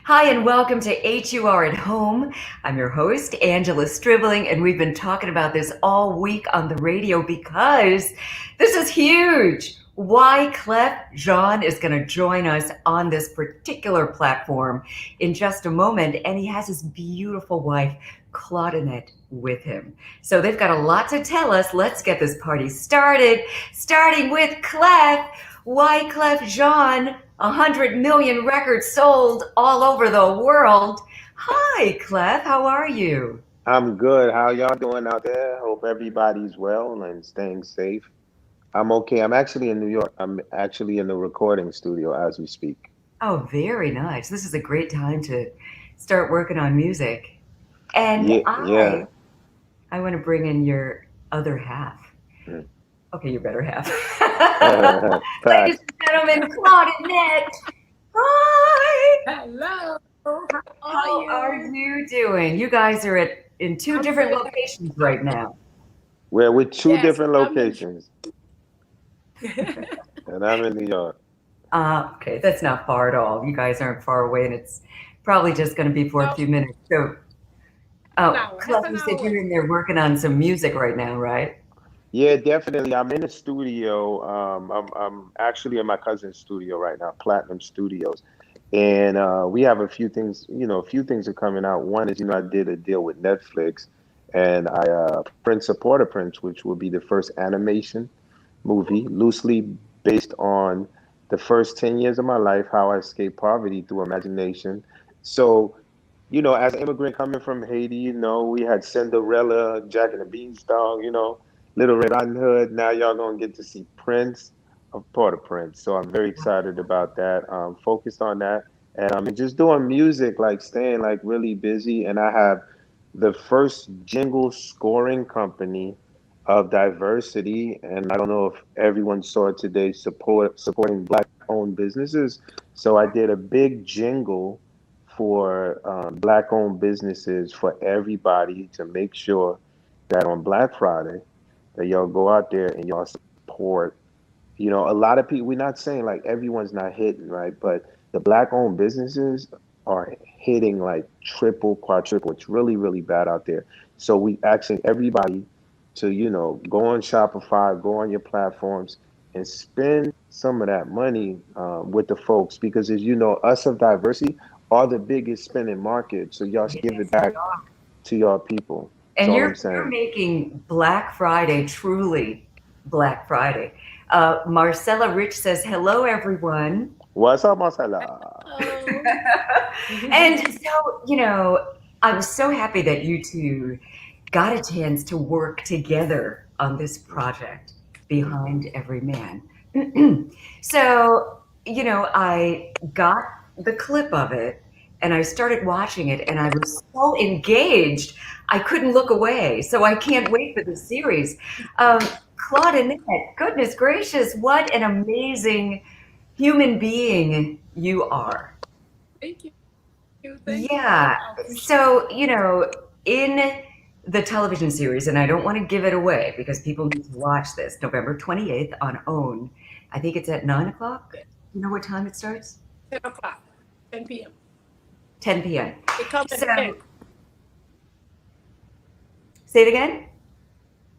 Hi, and welcome to HUR at Home. I'm your host, Angela Stribling, and we've been talking about this all week on the radio because this is huge. Wyclef Jean is going to join us on this particular platform in just a moment, and he has his beautiful wife, Claudinette, with him. So they've got a lot to tell us. Let's get this party started, starting with Clef. Wyclef Jean, 100 million records sold all over the world. Hi, Clef. How are you? I'm good. How y'all doing out there? Hope everybody's well and staying safe. I'm okay. I'm actually in New York. I'm actually in the recording studio as we speak. Oh, very nice. This is a great time to start working on music. And Yeah, I yeah. I want to bring in your other half. Mm. Okay, your better half. Ladies Facts. and gentlemen, Claudinette. Hi. Hello, how are How are you? you doing? You guys are in two I'm different good. locations right now. We're with two Yes, different I'm in. locations, and I'm in New York. Okay, that's not far at all. You guys aren't far away, and it's probably just going to be for a No, few minutes. So, half Clef, an you hour said you're away. in there working on some music right now, right? Yeah, definitely. I'm in the studio. I'm actually in my cousin's studio right now, Platinum Studios, and we have a few things. A few things are coming out. One is, I did a deal with Netflix, and I Prince of Port-au-Prince, which will be the first animation movie, loosely based on the first 10 years of my life, how I escaped poverty through imagination. So, as an immigrant coming from Haiti, we had Cinderella, Jack and the Beanstalk, Little Red Riding Hood. Now y'all gonna get to see Prince of Port-au-Prince. So I'm very excited about that. Focused on that, and I'm just doing music, like staying like really busy. And I have the first jingle scoring company of diversity, and I don't know if everyone saw it today, supporting Black-owned businesses. So I did a big jingle for Black-owned businesses for everybody to make sure that on Black Friday that y'all go out there and y'all support. A lot of people. We're not saying like everyone's not hitting, right? But the Black-owned businesses are hitting like triple, quadruple. It's really, really bad out there. So we asking everybody to, go on Shopify, go on your platforms, and spend some of that money with the folks because, as you know, us of diversity are the biggest spending market. So y'all should give it Yes, we back are. to your people. That's And all you're I'm you're saying. making Black Friday truly Black Friday. Marcella Rich says, "Hello, everyone." What's up, Marcela? Hello. And so, I was so happy that you two got a chance to work together on this project, Behind Every Man. So, I got the clip of it and I started watching it and I was so engaged, I couldn't look away. So I can't wait for the series. Um, Claudinette, goodness gracious, what an amazing human being you are. Thank you. Thank you. Yeah. I appreciate it. So, in the television series, and I don't want to give it away because people need to watch this, November 28th on OWN. I think it's at 9 o'clock. Yeah. You know what time it starts? 10 o'clock, 10 p.m. 10 p.m. It come at So, 10. say it again?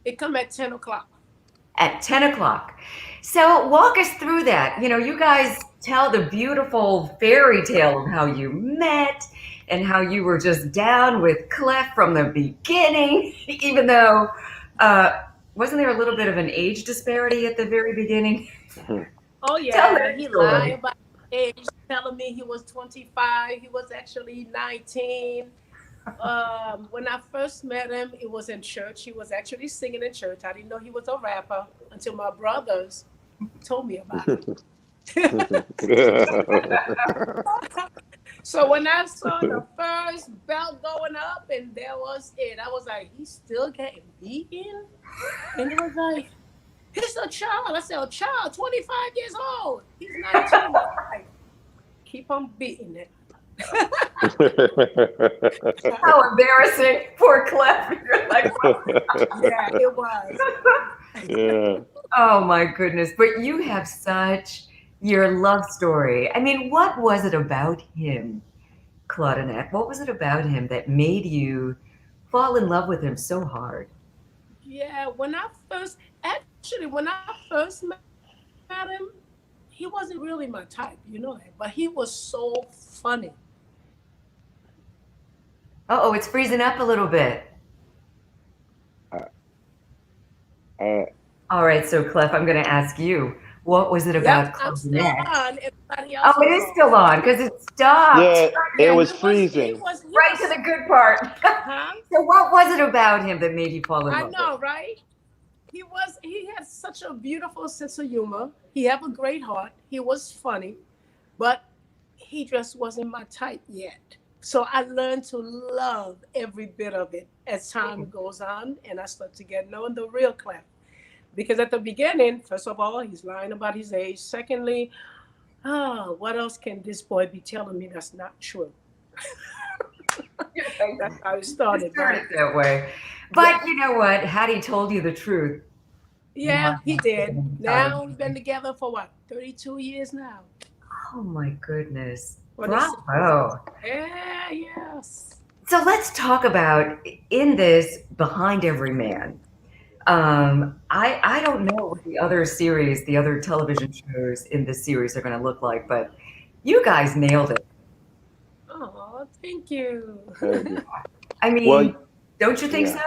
It come at 10 o'clock. At 10 o'clock. So, walk us through that. You guys tell the beautiful fairy tale of how you met and how you were just down with Clef from the beginning, even though, uh, wasn't there a little bit of an age disparity at the very beginning? Oh, Tell yeah. that He lied story. about age, telling me he was 25. He was actually 19. When I first met him, it was in church. He was actually singing in church. I didn't know he was a rapper until my brothers told me about it. So when I saw the first belt going up and there was it, I was like, he's still getting beaten? And it was like, he's a child. I said, a child, 25 years old. He's 19. All right, keep on beating it. How embarrassing. Poor Clef. You're like, Yeah, it was. Yeah. oh my goodness. But you have such your love story. I mean, what was it about him Claudinette? What was it about him that made you fall in love with him so hard? Yeah, when I first met him, he wasn't really my type, you know that. But he was so funny. Oh, it's freezing up a little bit. Uh, uh, All right, so Clef, I'm going to ask you, what was it Yep, about I'm still Claudinette? on. Everybody Oh, else it was is off. still on because it stopped. yeah, it Yeah, was freezing. he Right to was, the good part. huh? So, what was it about him that made you fall in I love with know, right? He had such a beautiful sense of humor. He had a great heart. He was funny, but he just wasn't my type yet. So I learned to love every bit of it as time him? goes on, and I start to get knowing the real Clef. Because at the beginning, first of all, he's lying about his age. Secondly, what else can this boy be telling me that's not true? That's how it It started, started right? that way. Yeah. But you know what? Had he told you the truth, you Yeah, might he not have did. been Now we've been together for what, 32 years now. Oh my goodness. For the Bravo. yeah, yes. So let's talk about in this Behind Every Man. I don't know what the other series, the other television shows in this series are going to look like, but you guys nailed it. Oh, thank you. Thank you. I Well, mean, don't you think so?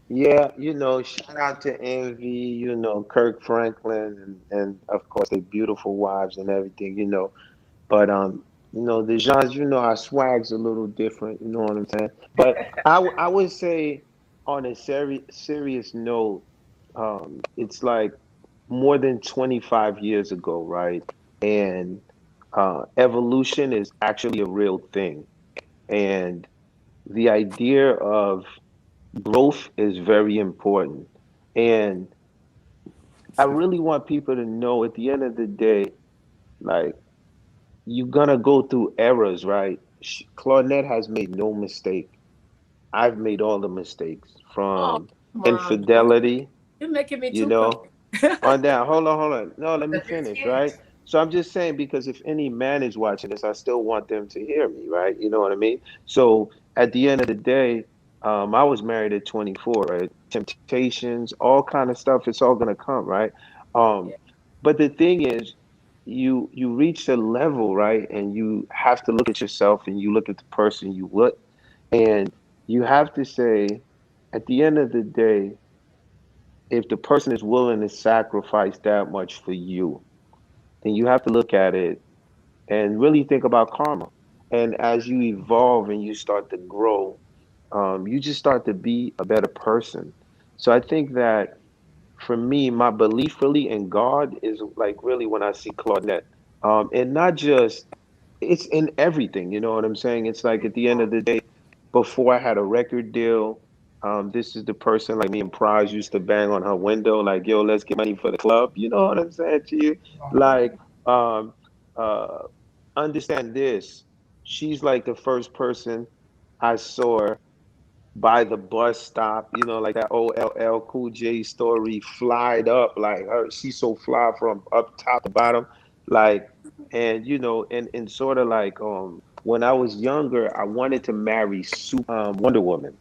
yeah. Yeah, shout out to Envy, Kirk Franklin and of course their beautiful wives and everything, But the genres, our swag's a little different, you know what I'm saying? But I would say on a serious note, it's like more than 25 years ago, right? And evolution is actually a real thing. And the idea of growth is very important. And I really want people to know at the end of the day, like, you're gonna go through errors, right? Claudette has made no mistake. I've made all the mistakes Oh, from come on. infidelity, You're making me you too know, personal. on down. Hold on. No, let me That's it's finish, huge. right? So I'm just saying because if any man is watching this, I still want them to hear me, right? You know what I mean? So at the end of the day, I was married at 24, right? Temptations, all kind of stuff, it's all gonna come, right? Um, Yeah. but the thing is, you reach a level, right? And you have to look at yourself and you look at the person you with, and you have to say, at the end of the day, if the person is willing to sacrifice that much for you, then you have to look at it and really think about karma. And as you evolve and you start to grow, you just start to be a better person. So I think that for me, my belief really in God is like really when I see Claudette. And not just, it's in everything, you know what I'm saying? It's like at the end of the day, before I had a record deal, this is the person like me and Prize used to bang on her window, like, yo, let's get money for the club. You know what I'm saying to you? Like, um, uh, understand this. She's like the first person I saw by the bus stop, like that old LL Cool J story, flyed up like her. She's so fly from up top to bottom, like, and and sort of like when I was younger, I wanted to marry Wonder Woman,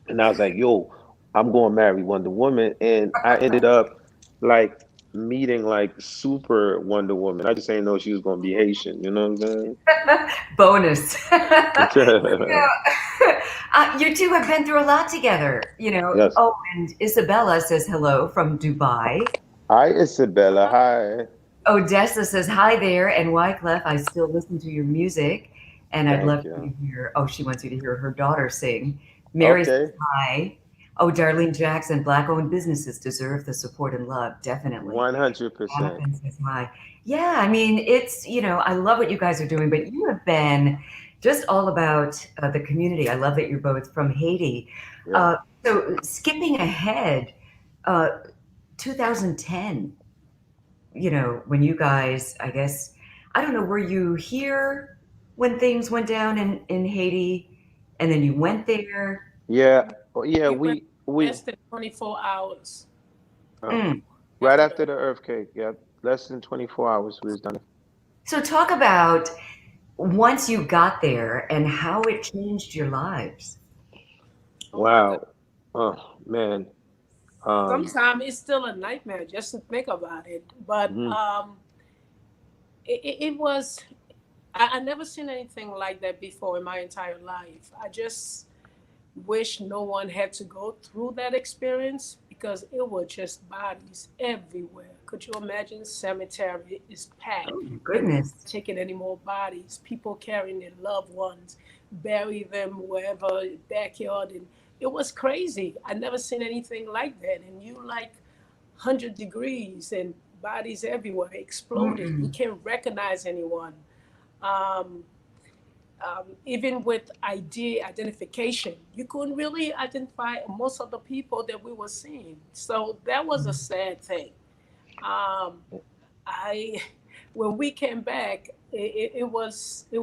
and I was like, yo, I'm going to marry Wonder Woman, and I ended up like meeting like super Wonder Woman. I just ain't know she was going to be Haitian. You know what I'm Bonus. saying? You two have been through a lot together, you know. Yes. Oh, and Isabella says hello from Dubai. Hi, Isabella. Hi. Odessa says hi there, and Wyclef, I still listen to your music, and I'd love Thank you to you. hear. Oh, she wants you to hear her daughter sing. Mary says Okay. hi. Oh, Darlene Jackson, Black-owned businesses deserve the support and love, definitely. 100%. Jonathan says hi. Yeah, I mean, it's, I love what you guys are doing, but you have been just all about the community. I love that you're both from Haiti. Yeah. Uh, so skipping ahead, uh, 2010, when you guys, I guess, I don't know, were you here when things went down in Haiti and then you went there? Yeah. Oh, yeah. We went We less than 24 hours uh, Mm. right after the after the earthquake. Yeah. Less than 24 hours we was done. So talk about once you got there and how it changed your lives. Oh my God. Wow. Oh man. Um, Sometimes it's still a nightmare just to think about it. But mhm. it was, I never seen anything like that before in my entire life. I just wish no one had to go through that experience because it was just bodies everywhere. Could you imagine? Cemetery is packed Oh my and goodness. taking any more bodies, people carrying their loved ones, bury them wherever, backyard, and it was crazy. I never seen anything like that. And you like 100 degrees and bodies everywhere exploding. You Mm-mm. can't recognize anyone. Um, Even with ID identification, you couldn't really identify most of the people that we were seeing. So that was a sad thing. Um, I, when we came back, it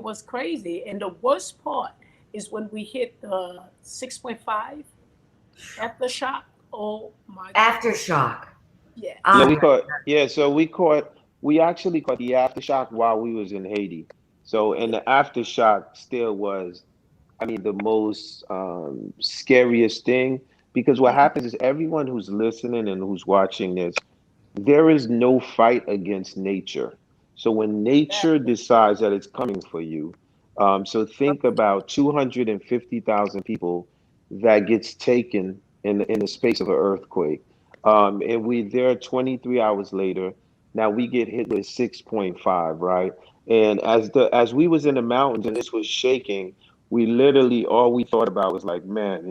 was crazy. And the worst part is when we hit the 6.5 aftershock. Oh my God! Aftershock. Yeah, Yeah, Ah, we caught. Yeah, so we actually caught the aftershock while we was in Haiti. So, and yeah. the aftershock still was, I mean, the most scariest thing, because what Mhm. happens is everyone who's listening and who's watching this, there is no fight against nature. So when nature Exactly. decides that it's coming for you, so think about 250,000 people that gets taken in the space of an earthquake. And we there 23 hours later. Now we get hit with 6.5, right? And as we was in the mountains and this was shaking, we literally all we thought about was like, man,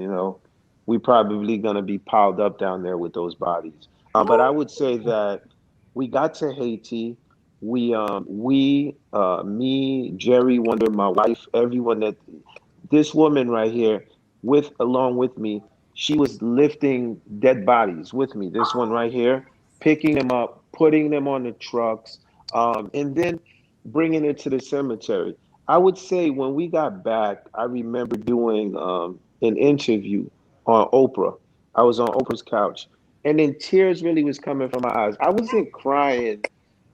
we probably gonna be piled up down there with those bodies. But I Woo! would say that we got to Haiti. Me, Jerry Wonder, my wife, everyone that this woman right here with along with me, she was lifting dead bodies with me. This one right here, picking them up, putting them on the trucks, and then bringing it to the cemetery. I would say when we got back, I remember doing an interview on Oprah. I was on Oprah's couch, and then tears really was coming from my eyes. I wasn't crying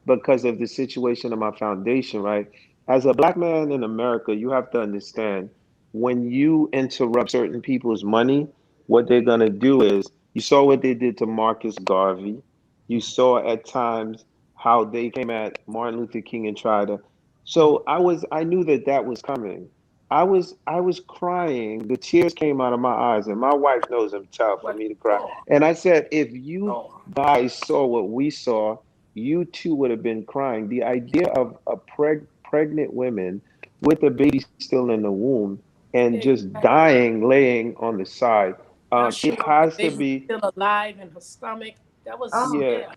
because of the situation of my foundation, right? As a black man in America, you have to understand when you interrupt certain people's money, what they're gonna do is you saw what they did to Marcus Garvey. You saw at times how they came at Martin Luther King and tried to. So I knew that that was coming. I was crying. The tears came out of my eyes, and my wife knows I'm tough for What? me to cry. Oh, And I said, if you oh. guys saw what we saw, you too would have been crying. The idea of a pregnant women with a baby still in the womb and just Exactly. dying, laying on the side. Not It sure if the has to baby's be, still alive in her stomach. That was, oh, yeah, yeah.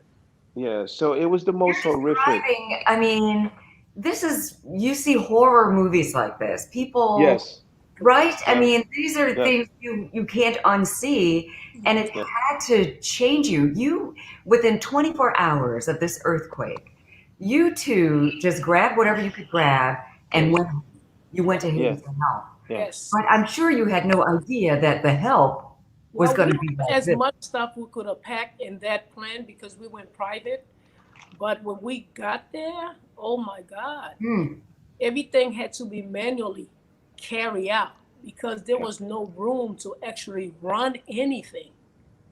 yeah. So it was the you're most horrific. describing, I mean, this is, you see horror movies like this. People, Yes, right? I yeah, mean, these are yeah, things you can't unsee, and it's yeah, had to change you. You, within 24 hours of this earthquake, you two just grabbed whatever you could grab and yes, you went to Haiti yeah, for help. yeah, Yes. But I'm sure you had no idea that the help was Well, going we to be have like as this. much stuff we could have packed in that plan because we went private. But when we got there, oh my God, Hmm. everything had to be manually carried out because there yeah, was no room to actually run anything.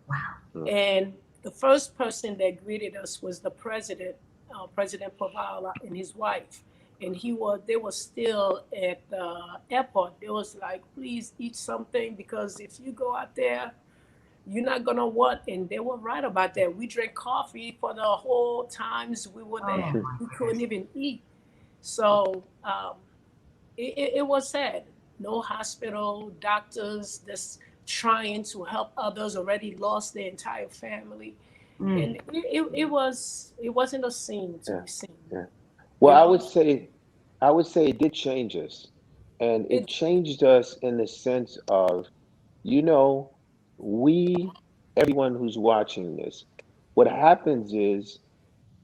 Wow. yeah, And the first person that greeted us was the president, President Pavala and his wife. And they were still at the airport. They was like, please eat something because if you go out there, you're not gonna want. And they were right about that. We drank coffee for the whole times we were Oh there. my We couldn't goodness. even eat. So it was sad. No hospital, doctors that's trying to help others already lost their entire family, and Mm. it wasn't a scene to yeah, be seen, yeah. Well, you I know. would say, it did change us, and it It changed us in the sense of, you know, we, everyone who's watching this, what happens is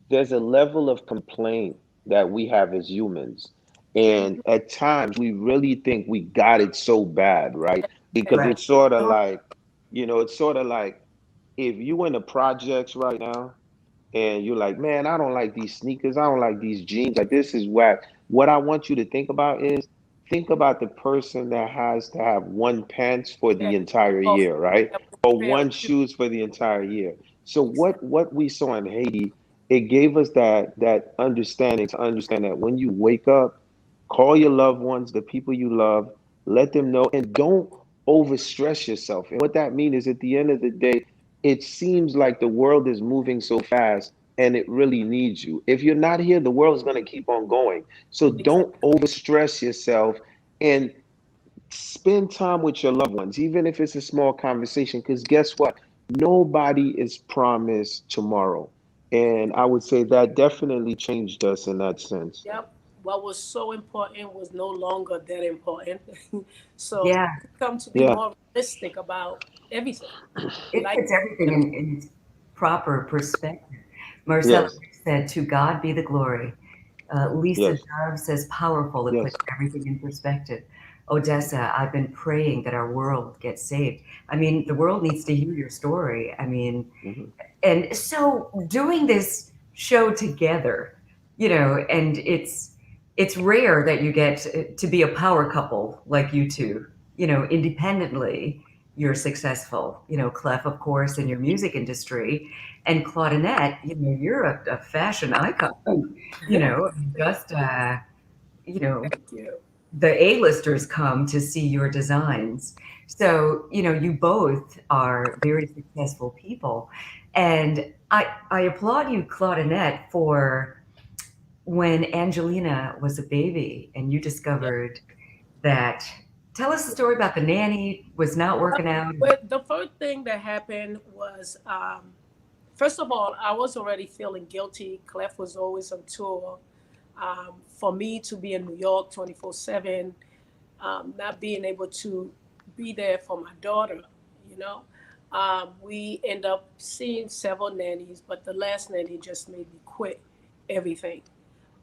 there's a level of complaint that we have as humans. And at times we really think we got it so bad, right? Because Right. it's sort of don't like, it's sort of like if you in the projects right now and you're like, man, I don't like these sneakers, I don't like these jeans, like this is whack. What I want you to think about is, think about the person that has to have one pants for Yeah. the entire Oh, year, right? that was Or very one shoes for the entire year. So exact. what we saw in Haiti, it gave us that understanding to understand that when you wake up, call your loved ones, the people you love, let them know, and don't overstress yourself. And what that means is, at the end of the day, it seems like the world is moving so fast and it really needs you. If you're not here, the world's going to keep on going. So don't Exactly. overstress yourself, and spend time with your loved ones, even if it's a small conversation, because guess what? Nobody is promised tomorrow. And I would say that definitely changed us in that sense. Yep. What was so important was no longer that important. So Yeah, we come to be Yeah. more realistic about everything. it Like puts everything in its proper perspective. Marcella Yes. said, "To God be the glory." Lisa Yes. Dove says, "Powerful. It Yes. puts everything in perspective." Odessa, I've been praying that our world gets saved. I mean, the world needs to hear your story. I mean, Hmm. and so doing this show together, and it's rare that you get to be a power couple like you two. Independently, you're successful. Clef, of course, in your music industry, and Claudinette, you're a fashion icon. Just you know thank you. the A-listers come to see your designs. So, you both are very successful people. And I applaud you, Claudinette, for when Angelina was a baby and you Yep. discovered that. Tell us the story about the nanny was not working out. But the first thing that happened was, first of all, I was already feeling guilty. Clef was always on tour. For me to be in New York 24/7, not being able to be there for my daughter, you know. We end up seeing several nannies, but the last nanny just made me quit everything.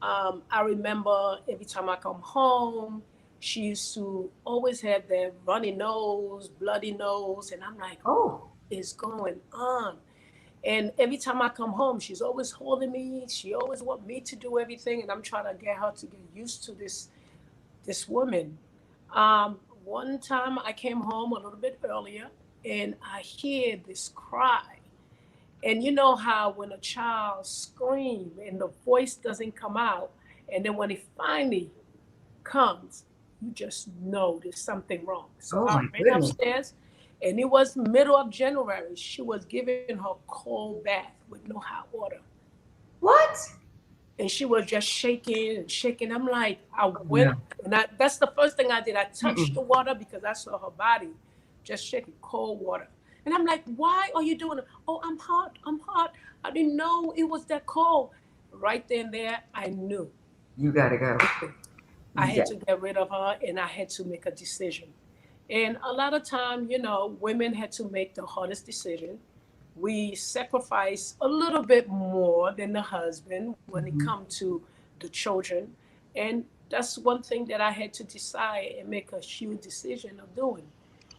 I remember every time I come home, she used to always have that runny nose, bloody nose, and I'm like, Oh, is going on? And every time I come home, she's always holding me. She always want me to do everything, and I'm trying to get her to get used to this woman. One time I came home a little bit earlier, and I hear this cry. And you know how when a child screams and the voice doesn't come out, and then when it finally comes, you just know there's something wrong. So oh I my ran goodness. upstairs, and it was middle of January. She was giving her cold bath with no hot water, What? and she was just shaking and shaking. I'm like, I Oh went, no. and that's the first thing I did. I touched Mm-mm. the water because I saw her body just shaking, cold water. And I'm like, why are you doing it? Oh, I'm hot. I'm hot. I didn't know it was that cold. Right then and there, I knew. You gotta go. I had Yeah. to get rid of her and I had to make a decision. And a lot of time, women had to make the hardest decision. We sacrifice a little bit more than the husband when it Mhm. comes to the children. And that's one thing that I had to decide and make a huge decision of doing.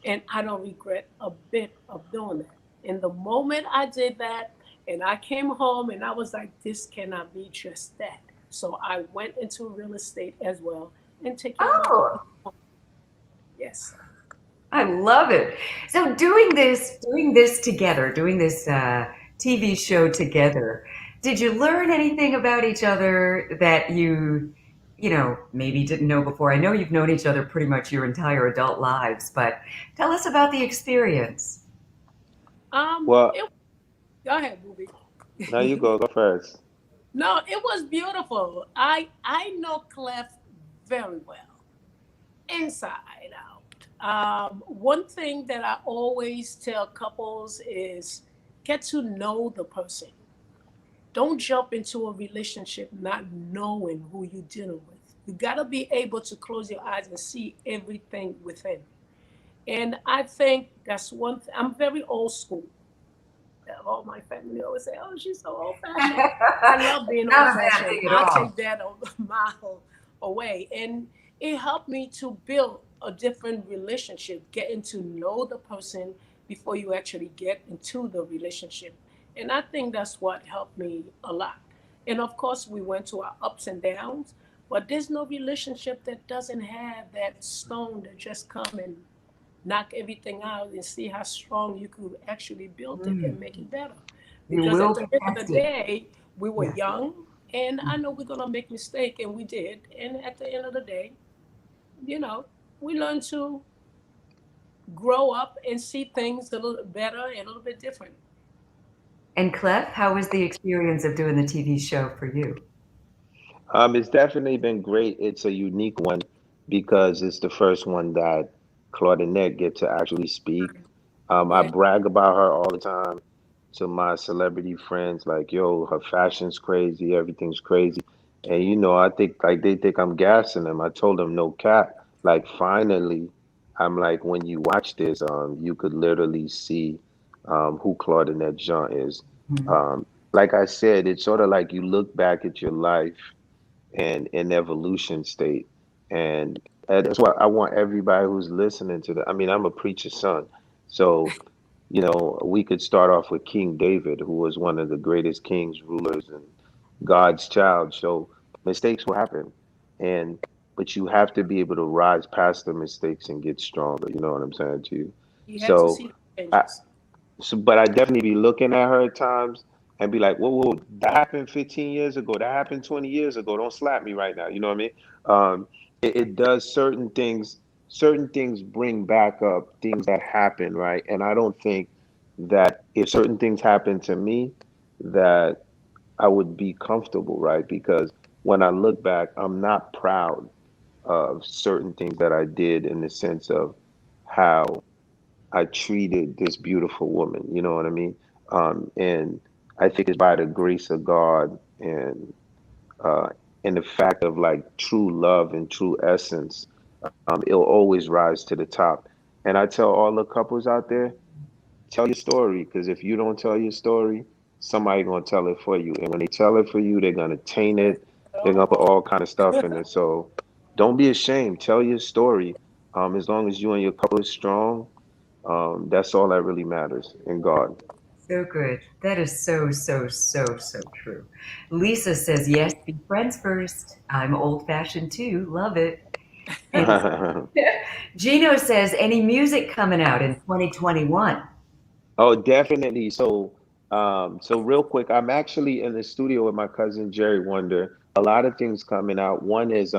And I don't regret a bit of doing that. And the moment I did that, and I came home and I was like, this cannot be just that. So I went into real estate as well and take care of my Oh, business. Yes. I love it. So doing this together, doing this TV show together, did you learn anything about each other that maybe didn't know before? I know you've known each other pretty much your entire adult lives, but tell us about the experience. Well, It, go ahead, Booby. now you go first. No, it was beautiful. I know Clef very well, inside out. One thing that I always tell couples is get to know the person. Don't jump into a relationship not knowing who you're dealing with. You got to be able to close your eyes and see everything within. And I think that's one thing. I'm very old school. All my family always say, "Oh, she's so old fashioned." I love being old Not a bad fashioned. thing at I all. take that a mile away, and it helped me to build a different relationship, getting to know the person before you actually get into the relationship. And I think that's what helped me a lot. And of course, we went to our ups and downs, But there's no relationship that doesn't have that stone that just come and knock everything out and see how strong you could actually build it and Mm. make it better. You Because at will the get end of the tested. day, we were Yes. young, and I know we're gonna make mistake, and we did. And at the end of the day, you know, we learn to grow up and see things a little better and a little bit different. And Clef, how was the experience of doing the TV show for you? It's definitely been great. It's a unique one because it's the first one that Claudinette get to actually speak. I Yeah, brag about her all the time to my celebrity friends, like, yo, her fashion's crazy, everything's crazy. And I think like they think I'm gassing them. I told them no cap. Like finally, I'm like, when you watch this, you could literally see who Claudinette Jean is. Mhm. Um, like I said, it's sort of like you look back at your life and in evolution state. And that's why I want everybody who's listening to that. I mean, I'm a preacher's son. So, we could start off with King David, who was one of the greatest kings, rulers, and God's child. So mistakes will happen. And but you have to be able to rise past the mistakes and get stronger. You know what I'm saying to you? you had to So see the I, changes. but I definitely be looking at her at times and be like, whoa, whoa, that happened 15 years ago. That happened 20 years ago. Don't slap me right now. You know what I mean? It does certain things bring back up things that happen, right? And I don't think that if certain things happen to me, that I would be comfortable, right? Because when I look back, I'm not proud of certain things that I did in the sense of how I treated this beautiful woman. You know what I mean? And I think it's by the grace of God uh, and the fact of like true love and true essence, it'll always rise to the top. And I tell all the couples out there, tell your story, because if you don't tell your story, somebody gonna tell it for you. And when they tell it for you, they're gonna taint Yes. it. They're gonna put Oh, all kind of stuff in it. So don't be ashamed. Tell your story. As long as you and your couple is strong, that's all that really matters in God. So good. That is so, so, so, so true. Lisa says, yes, be friends first. I'm old fashioned too. Love it. And Gino says, any music coming out in 2021? Oh, definitely. So real quick, I'm actually in the studio with my cousin Jerry Wonder. A lot of things coming out. One is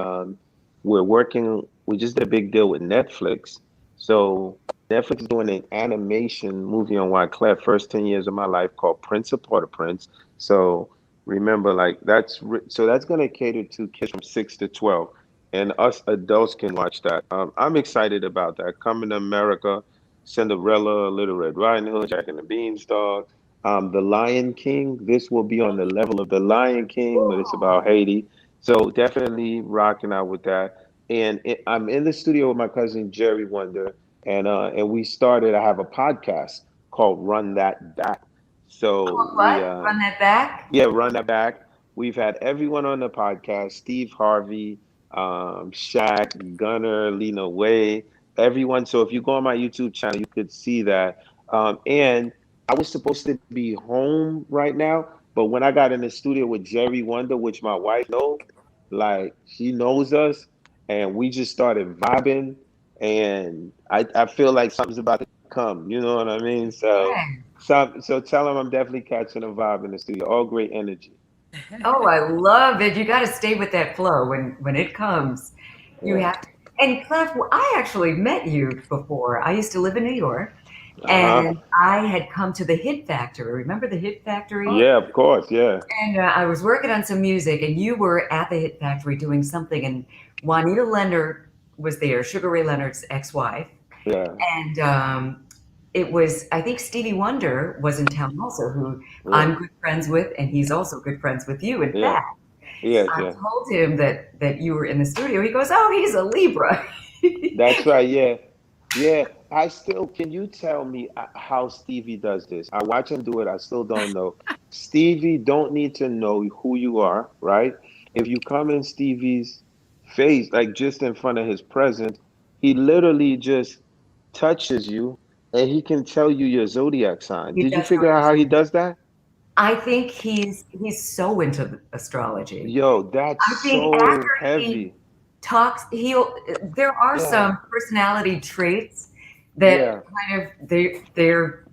we just did a big deal with Netflix. So Netflix is doing an animation movie on Wyclef, first 10 years of my life, called Prince of Port-au-Prince. So remember, like so that's gonna cater to kids from 6 to 12, and us adults can watch that. I'm excited about that. Coming to America. Cinderella, Little Red Riding Hood, Jack and the Beanstalk, The Lion King. This will be on the level of The Lion King, but it's about Haiti. So definitely rocking out with that. And I'm in the studio with my cousin Jerry Wonder, and we started. I have a podcast called Run That Back. So What? Run that back? yeah, Run That Back. We've had everyone on the podcast: Steve Harvey, Shaq, Gunner, Lena Way, everyone. So if you go on my YouTube channel, you could see that. And I was supposed to be home right now, but when I got in the studio with Jerry Wonder, which my wife know, like she knows us, and we just started vibing, and I feel like something's about to come. You know what I mean? So tell them I'm definitely catching a vibe in the studio. All great energy. Oh, I love it. You got to stay with that flow when it comes. You Yeah. have to. And Clef, well, I actually met you before. I used to live in New York, Uh-huh. and I had come to the Hit Factory. Remember the Hit oh, Factory? Yeah, of course. Yeah. And I was working on some music, and you were at the Hit Factory doing something, and Juanita Leonard was there, Sugar Ray Leonard's ex-wife, Yeah. and it was, I think Stevie Wonder was in town also, who Yeah. I'm good friends with, and he's also good friends with you. In Yeah. fact, Yeah. I Yeah. told him that you were in the studio. He goes, "Oh, he's a Libra." That's right. Yeah. Yeah. I still, can you tell me how Stevie does this? I watch him do it. I still don't know. Stevie don't need to know who you are, right? If you come in Stevie's face, like just in front of his presence, he literally just touches you and he can tell you your zodiac sign. He Did you does know figure out yours. how he does that? I think he's so into astrology. Yo, that's I think so after he heavy. talks, he'll there are Yeah, some personality traits that yeah, kind of they're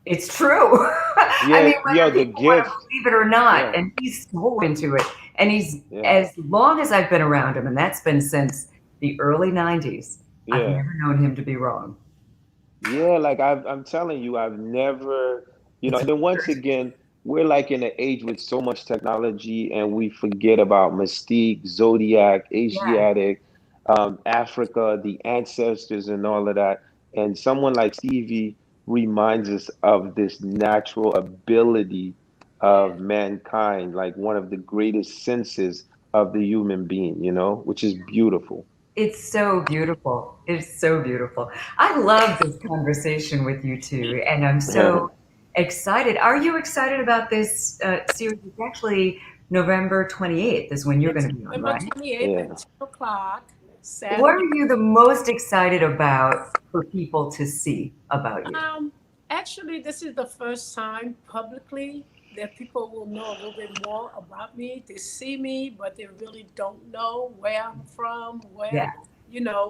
it's true. I yeah. mean, Yo, whether the people want to gift. believe it or not, Yeah, and he's so into it. And he's yeah, as long as I've been around him, and that's been since the early '90s, I've yeah. never known him to be wrong. Yeah, like I'm telling you, I've never, It's and then once weird. again, we're like in an age with so much technology and we forget about mystique, zodiac, Yeah, Asiatic, Africa, the ancestors and all of that. And someone like Stevie reminds us of this natural ability Yeah. of mankind, like one of the greatest senses of the human being, which is beautiful. it's so beautiful. It's so beautiful. I love this conversation with you two, and I'm so excited. Are you excited about this series? It's actually November 28th is when you're It's going to be on, November right? 28th at Yeah. 10 o'clock, What Saturday. are you the most excited about for people to see about you? Um, Actually, this is the first time publicly that people will know a little bit more about me. They see me, but they really don't know where I'm from, Yeah. you know,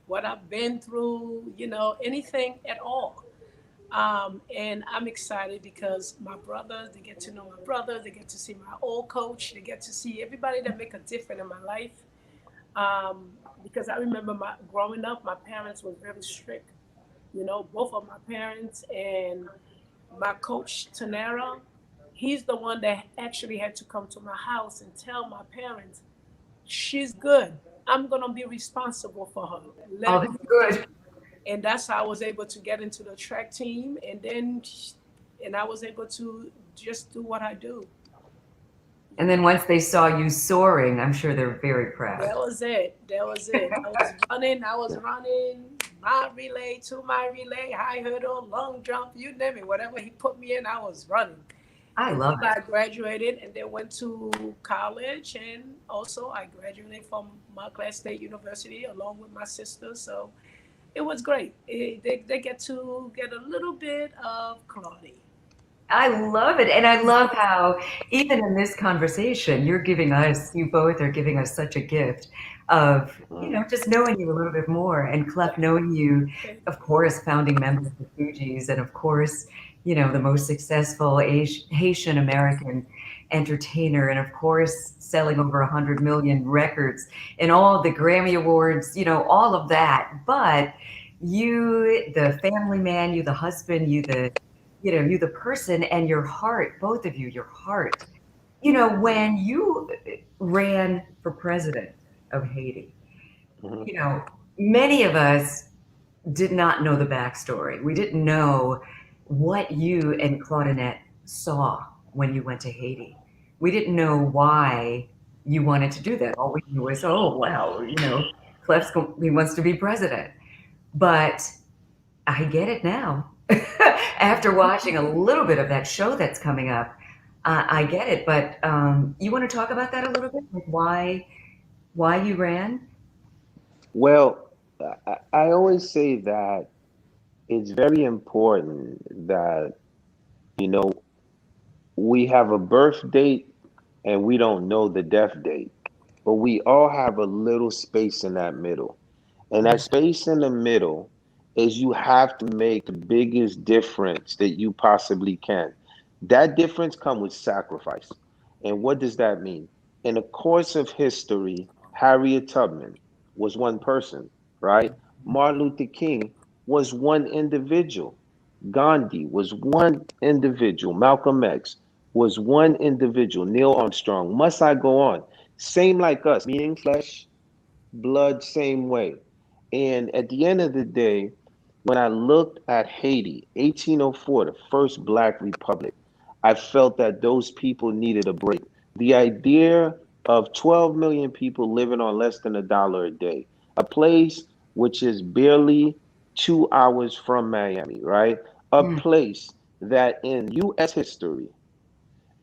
what I've been through, anything at all. And I'm excited because my brothers, they get to know my brothers, they get to see my old coach, they get to see everybody that make a difference in my life. Because I remember my growing up, my parents were very strict. Both of my parents and my coach Tanera, he's the one that actually had to come to my house and tell my parents, she's good. I'm gonna be responsible for her. Oh, Let that's me teach. good. And that's how I was able to get into the track team, and I was able to just do what I do. And You then know, once they saw you soaring, I'm sure they're very that proud. was it. That was it. I was running my relay to my relay, high hurdle, long jump, you name it. Whatever he put me in, I was running. I love Until it. I graduated and then went to college, and also I graduated from Wyclef State University along with my sister. So it was great. They get to get a little bit of Claudie. I love it. And I love how, even in this conversation, you both are giving us such a gift of, just knowing you a little bit more. And Clef knowing you, of course, founding member of the Fugees, and of course, the most successful Haitian American entertainer, and of course, selling over 100 million records and all the Grammy Awards, all of that. But you, the family man, you, the husband, you the person and your heart, both of you, your heart. When you ran for president of Haiti, Mhm. you know, many of us did not know the backstory. We didn't know what you and Claudinette saw when you went to Haiti. We didn't know why you wanted to do that. All we knew was, oh, wow, he wants to be president. But I get it now. After watching a little bit of that show that's coming up, I get it. But you want to talk about that a little bit, like why you ran? Well, I always say that it's very important that, you know, we have a birth date and we don't know the death date, but we all have a little space in that middle. And that space in the middle is you have to make the biggest difference that you possibly can. That difference comes with sacrifice. And what does that mean? In the course of history, Harriet Tubman was one person, right? Martin Luther King was one individual. Gandhi was one individual. Malcolm X was one individual. Neil Armstrong. Must I go on? Same like us, meaning flesh, blood, same way. And at the end of the day, when I looked at Haiti, 1804, the first Black Republic, I felt that those people needed a break. The idea of 12 million people living on less than $1 a day, a place which is barely 2 hours from Miami, right? A Mm. place that in US history,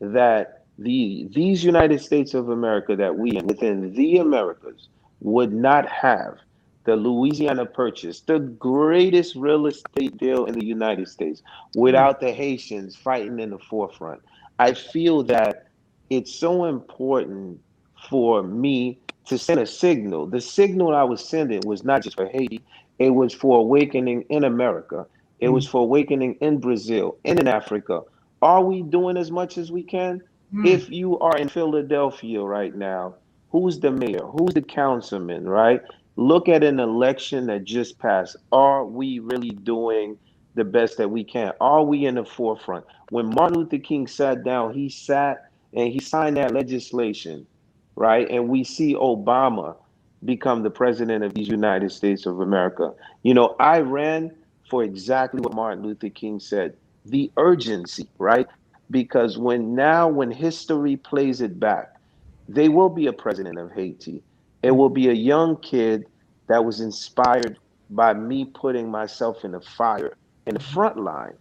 that these United States of America that we in within the Americas would not have the Louisiana Purchase, the greatest real estate deal in the United States, Mm. without the Haitians fighting in the forefront. I feel that it's so important for me to send a signal. The signal I was sending was not just for Haiti, it was for awakening in America, it was for awakening in Brazil and in Africa. Are we doing as much as we can? Mm. If you are in Philadelphia right now, who's the mayor? Who's the councilman, right? Look at an election that just passed. Are we really doing the best that we can? Are we in the forefront? When Martin Luther King sat down, he sat and he signed that legislation, right? And we see Obama become the president of these United States of America. You know, I ran for exactly what Martin Luther King said, the urgency, right? Because when history plays it back, they will be a president of Haiti. It will be a young kid that was inspired by me putting myself in the fire, in the front line,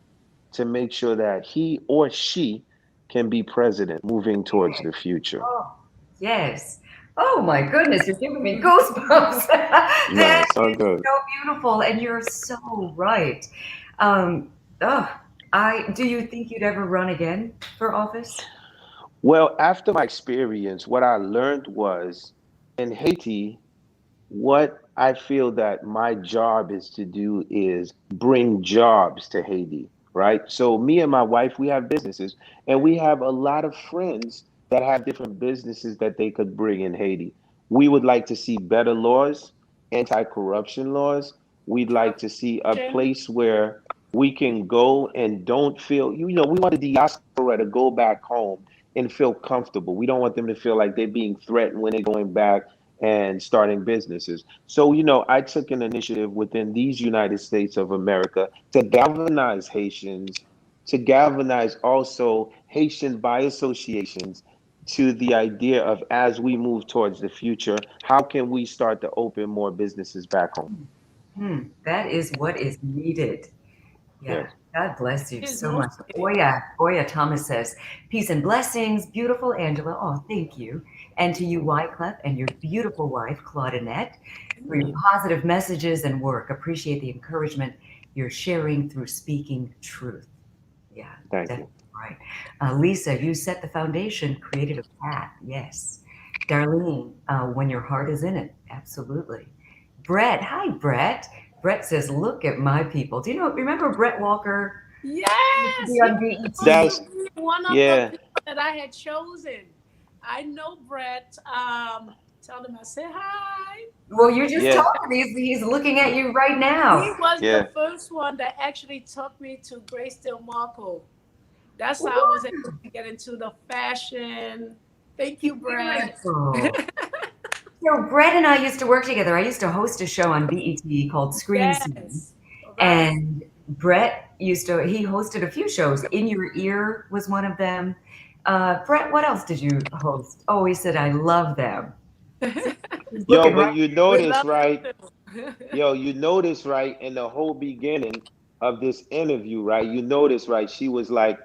to make sure that he or she can be president moving towards the future. Oh, yes. Oh my goodness, you're giving me goosebumps. No, That it's all is good. so beautiful, and you're so right. Um, oh, do you think you'd ever run again for office? Well, after my experience, what I learned was in Haiti, what I feel that my job is to do is bring jobs to Haiti, right? So me and my wife, we have businesses and we have a lot of friends that have different businesses that they could bring in Haiti. We would like to see better laws, anti-corruption laws. We'd like to see a Corruption. place where we can go and don't feel, we want the diaspora to go back home and feel comfortable. We don't want them to feel like they're being threatened when they're going back and starting businesses. So, I took an initiative within these United States of America to galvanize Haitians, to galvanize also Haitian by associations to the idea of as we move towards the future, how can we start to open more businesses back home? That is what is needed. Yeah. Yes. God bless you Is so much. needed. Oya Thomas says, peace and blessings, beautiful Angela. Oh, thank you. And to you, Wyclef, and your beautiful wife, Claudinette, for your positive messages and work. Appreciate the encouragement you're sharing through speaking truth. Yeah, Thank definitely you. right. Lisa, you set the foundation, created a path. Yes. Darlene, when your heart is in it. Absolutely. Brett, hi, Brett. Brett says, look at my people. Remember Brett Walker? He used to Yes, be he on was BET. That's, supposed to be one of the yeah. people that I had chosen. I know Brett. Tell him I said hi. Well, you just Yeah. told him he's looking at you right He now. was Yeah. the first one that actually took me to Grace Del Marco. That's how I was able Woo! to get into the fashion. Thank you, Brett. Beautiful. So Brett and I used to work together. I used to host a show on BET called Screen Scene. Yes. Right. And Brett he hosted a few shows. In Your Ear was one of them. Brett, what else did you host? Oh, he said, I love them. See, he's Yo, looking but right. you We notice, love them right? too. Yo, you notice, right, in the whole beginning of this interview, right? You notice, right? She was like,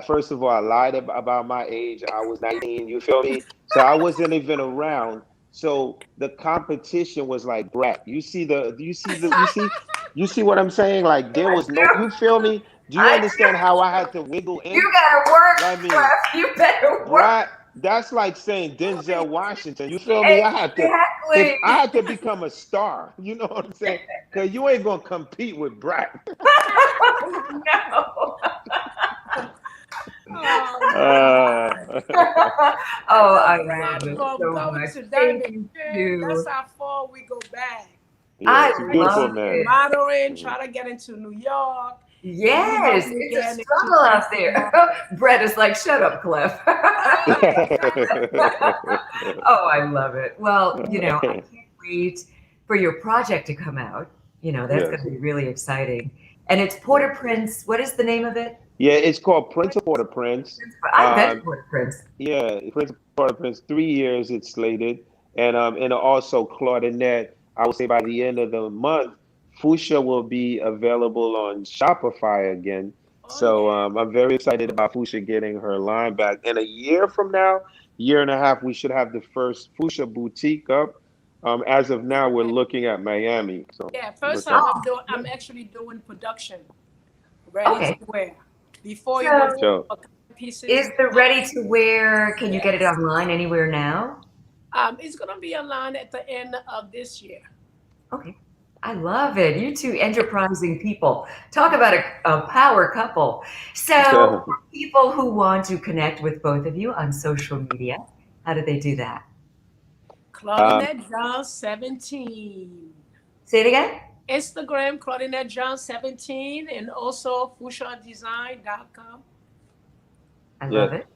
first of all, I lied about my age. I was 19, you feel me? So I wasn't even around. So the competition was like brat. You see what I'm saying? Like there was no, you feel me? Do you I understand do. how I had to wiggle in? You gotta work, I mean, Clef. You better work. Brat, that's like saying Denzel Washington. You feel me? If Exactly. I had to become a star, you know what I'm saying? Because you ain't gonna compete with Brat. No. Oh Uh, God. Oh, I I love love that it from so going much. to Thank Diamond. you That's too. how far we go back. yeah, I it's a Trying to beautiful love get man. into it. modeling, Mhm. try to get into New York, and you helped Yes, me it's a get into struggle Grace out Del there. Marco. Brett is like, shut up, Clef. Oh, I love it. Well, I can't wait for your project to come out. That's going Yes, to be really exciting. And it's yes. Port-au-Prince. What is the name of it? Yeah, it's called Prince of Port-au-Prince. I've been to Um, Port-au-Prince. yeah, Prince of Port-au-Prince, 3 years it's slated. And also Claudinette, I would say by the end of the month, Fuchsia will be available on Shopify again. Oh So yeah. I'm very excited about Fuchsia getting her line back. And a year from now, year and a half, we should have the first Fuchsia boutique up. As of now, we're looking at Miami. So Yeah, first look time out. Oh, I'm yeah. actually doing production, ready to Okay. wear. Before it was So So a pieces. Is the ready to wear? Can you get it online anywhere now? It's gonna be online at the end of this year. Okay. I love it. You two enterprising people. Talk about a power couple. So, for people who want to connect with both of you on social media, how do they do that? Claudinette John 17. Say it again. Instagram, Claudinette John 17, and also FushaDesign.com. I Yeah. love it.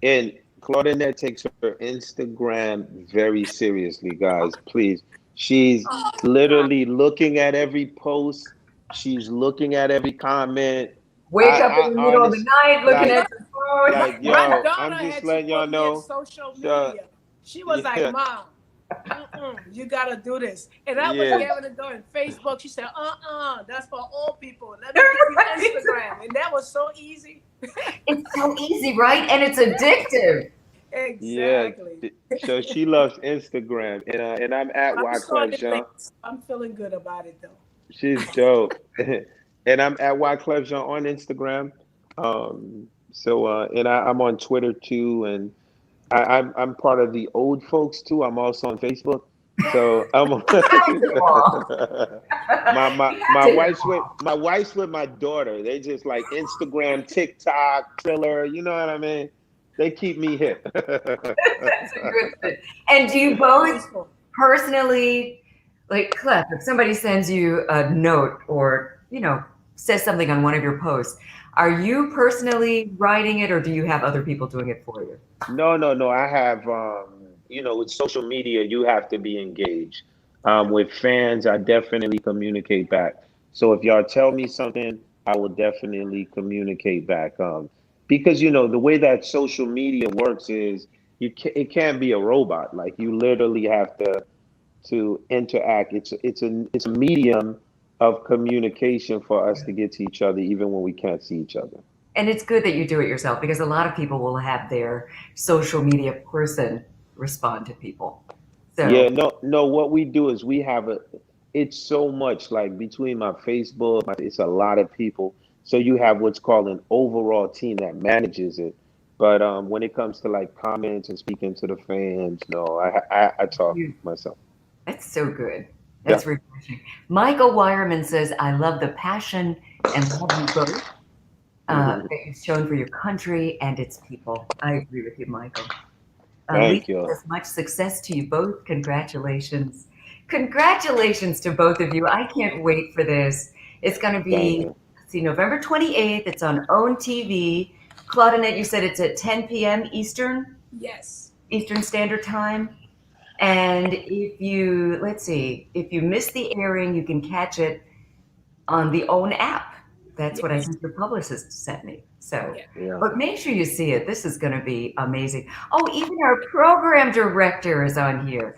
And Claudinette takes her Instagram very seriously, guys. Please. She's literally looking at every post. She's looking at every comment. Wake up in the middle of the night looking like, at the phone. like, yo, My daughter I'm just had letting to y'all put me in know. social media. She was Yeah. like, Mom, you gotta do this. And I was Yeah. giving it going Facebook. She said, that's for old people. Let me give you Instagram. And that was so easy. It's so easy, right? And it's addictive. Exactly. Yeah. So she loves Instagram, and I'm at I'm Wyclef Jean. I'm feeling good about it though. She's dope, and I'm at Wyclef Jean on Instagram. And I'm on Twitter too, and I'm part of the old folks too. I'm also on Facebook. So I'm my wife's with my daughter. They just like Instagram, TikTok, Thriller. You know what I mean? They keep me hip. That's a good thing. And do you both personally, like Clef, if somebody sends you a note or, says something on one of your posts, are you personally writing it or do you have other people doing it for you? No. I have, with social media, you have to be engaged. With fans, I definitely communicate back. So if y'all tell me something, I will definitely communicate back. Because the way that social media works is it can't be a robot. Like you literally have to interact. It's a medium of communication for us to get to each other, even when we can't see each other. And it's good that you do it yourself because a lot of people will have their social media person respond to people. So Yeah, no. What we do is it's so much like between my Facebook, it's a lot of people. So you have what's called an overall team that manages it. But when it comes to like comments and speaking to the fans, no, I talk myself. That's so good. That's refreshing. Michael Wireman says, I love the passion and love you both that you've shown for your country and its people. I agree with you, Michael. Thank you. Much success to you both. Congratulations. Congratulations to both of you. I can't wait for this. It's going to be, November 28th. It's on OWN TV. Claudinette, you said it's at 10 p.m. Eastern? Yes. Eastern Standard Time. And if you miss the airing, you can catch it on the OWN app. That's what I think your publicist sent me. So, but make sure you see it. This is going to be amazing. Oh, even our program director is on here.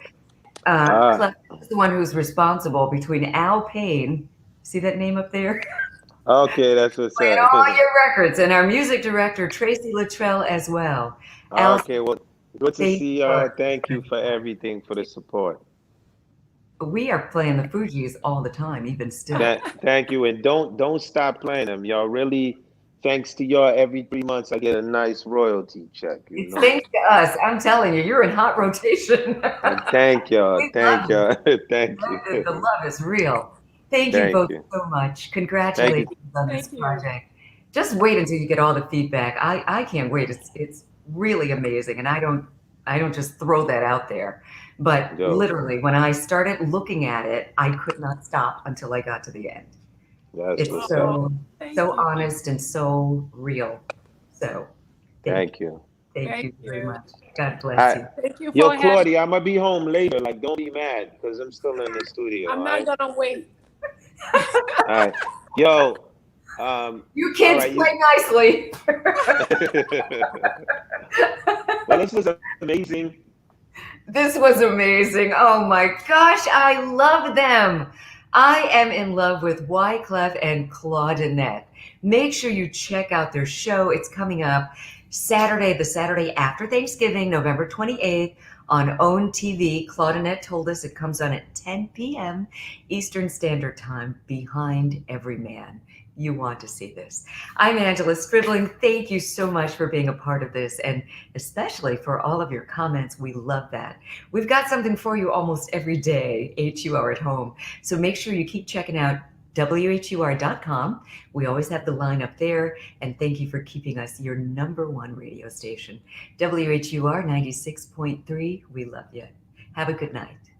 Clef is the one who's responsible between Al Payne. See that name up there? Okay, that's what's Playing up. all your records, and our music director Tracy Luttrell as well. Okay, well, good to see y'all. Thank you for everything, for the support. We are playing the Fugees all the time, even still. Thank you, and don't stop playing them, y'all. Really, thanks to y'all. Every 3 months, I get a nice royalty check. It's thanks to us. I'm telling you, you're in hot rotation. Thank y'all. Thank y'all. Thank you. The love is real. Thank you both so much. Congratulations on this project. Just wait until you get all the feedback. I can't wait. It's really amazing, and I don't just throw that out there. But literally, when I started looking at it, I could not stop until I got to the end. It's so honest and so real. So thank you. Thank you very much. God bless you. Thank you. Yo, Claudia, I'm gonna be home later. Like, don't be mad because I'm still in the studio. I'm not gonna wait. All right, yo. You kids play nicely. Well, this was amazing. This was amazing. Oh my gosh, I love them. I am in love with Wyclef and Claudinette. Make sure you check out their show. It's coming up the Saturday after Thanksgiving, November 28th on OWN TV. Claudinette told us it comes on at 10 p.m. Eastern Standard Time, Behind Every Man. You want to see this. I'm Angela Stribling. Thank you so much for being a part of this, and especially for all of your comments. We love that. We've got something for you almost every day, HUR at Home. So make sure you keep checking out WHUR.com. We always have the line up there, and thank you for keeping us your #1 radio station. WHUR 96.3, we love you. Have a good night.